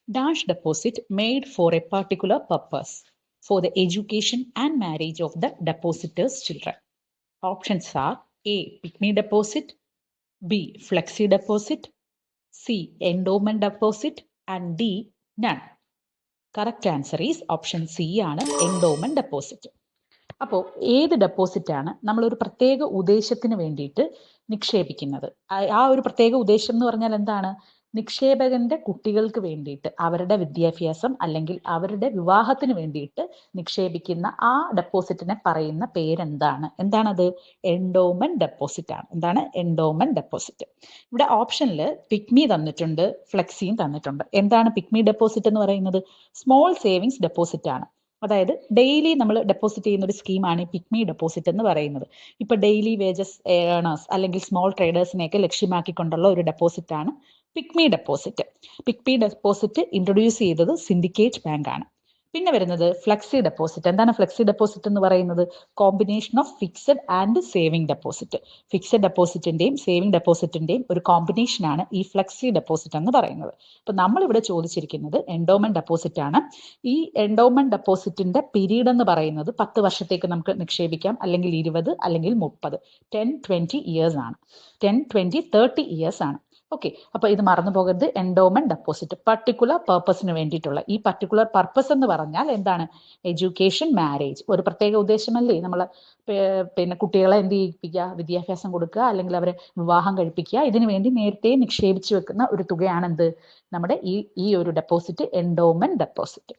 Dash deposit made for a particular purpose for the education and marriage of the depositor's children. Options are A. Pygmy deposit, B. Flexi deposit, C. Endowment deposit, and D. None. Correct answer is option C ആണ്, endowment deposit. അപ്പോൾ ഏത് deposit ആണ് നമ്മൾ ഒരു പ്രത്യേക ഉദ്ദേശത്തിന് വേണ്ടിയിട്ട് നിക്ഷേപിക്കുന്നത്? ആ ഒരു പ്രത്യേക ഉദ്ദേശം എന്ന് പറഞ്ഞാൽ എന്താണ്? നിക്ഷേപകന്റെ കുട്ടികൾക്ക് വേണ്ടിയിട്ട് അവരുടെ വിദ്യാഭ്യാസം അല്ലെങ്കിൽ അവരുടെ വിവാഹത്തിന് വേണ്ടിയിട്ട് നിക്ഷേപിക്കുന്ന ആ ഡെപ്പോസിറ്റിനെ പറയുന്ന പേരെന്താണ്? എന്താണത്? എൻഡോമെന്റ് ഡെപ്പോസിറ്റ് ആണ്. എന്താണ്? Endowment deposit. ഇവിടെ ഓപ്ഷനിൽ പിഗ്മി തന്നിട്ടുണ്ട്, ഫ്ലെക്സിയും തന്നിട്ടുണ്ട്. എന്താണ് പിഗ്മി ഡെപ്പോസിറ്റ് എന്ന് പറയുന്നത്? സ്മോൾ സേവിങ്സ് ഡെപ്പോസിറ്റ് ആണ്. അതായത് ഡെയിലി നമ്മൾ ഡെപ്പോസിറ്റ് ചെയ്യുന്ന ഒരു സ്കീമാണ് ഈ പിഗ്മി ഡെപ്പോസിറ്റ് എന്ന് പറയുന്നത്. ഇപ്പൊ ഡെയിലി വേജസ് ഏണേഴ്സ് അല്ലെങ്കിൽ സ്മോൾ ട്രേഡേഴ്സിനെയൊക്കെ ലക്ഷ്യമാക്കിക്കൊണ്ടുള്ള ഒരു ഡെപ്പോസിറ്റ് ആണ് pigmy deposit. Pigmy deposit introduce ചെയ്തത് സിൻഡിക്കേറ്റ് ബാങ്ക് ആണ്. പിന്നെ വരുന്നത് ഫ്ലെക്സി ഡെപ്പോസിറ്റ്. എന്താണ് ഫ്ലെക്സി ഡെപ്പോസിറ്റ് എന്ന് പറയുന്നത്? Combination of fixed and saving deposit. Fixed ഡെപ്പോസിറ്റിന്റെയും സേവിംഗ് ഡെപ്പോസിറ്റിന്റെയും ഒരു കോമ്പിനേഷൻ ആണ് ഈ ഫ്ലെക്സി ഡെപ്പോസിറ്റ് എന്ന് പറയുന്നത്. അപ്പൊ നമ്മൾ ഇവിടെ ചോദിച്ചിരിക്കുന്നത് എൻഡോമെന്റ് ഡെപ്പോസിറ്റ് ആണ്. ഈ എൻഡോമെന്റ് ഡെപ്പോസിറ്റിന്റെ പീരീഡ് എന്ന് പറയുന്നത് 10 വർഷത്തേക്ക് നമുക്ക് നിക്ഷേപിക്കാം, അല്ലെങ്കിൽ 20, അല്ലെങ്കിൽ 30, 10, 20 ഇയേഴ്സ് ആണ്. 10, 20, 30 ഇയേഴ്സ് ആണ്. ഓക്കെ, അപ്പൊ ഇത് മറന്നു പോകരുത്. എൻഡോമെന്റ് ഡെപ്പോസിറ്റ് പർട്ടിക്കുലർ പർപ്പസിന് വേണ്ടിയിട്ടുള്ള. ഈ പർട്ടിക്കുലർ പർപ്പസ് എന്ന് പറഞ്ഞാൽ എന്താണ്? Education, marriage. ഒരു പ്രത്യേക ഉദ്ദേശമല്ലേ നമ്മൾ പിന്നെ കുട്ടികളെ എന്ത് ചെയ്യിപ്പിക്കുക? വിദ്യാഭ്യാസം കൊടുക്കുക, അല്ലെങ്കിൽ അവരെ വിവാഹം കഴിപ്പിക്കുക. ഇതിനു വേണ്ടി നേരത്തെ നിക്ഷേപിച്ചു വെക്കുന്ന ഒരു തുകയാണ് എന്ത്? നമ്മുടെ ഈ ഒരു ഡെപ്പോസിറ്റ്, എൻഡോമെന്റ് ഡെപ്പോസിറ്റ്.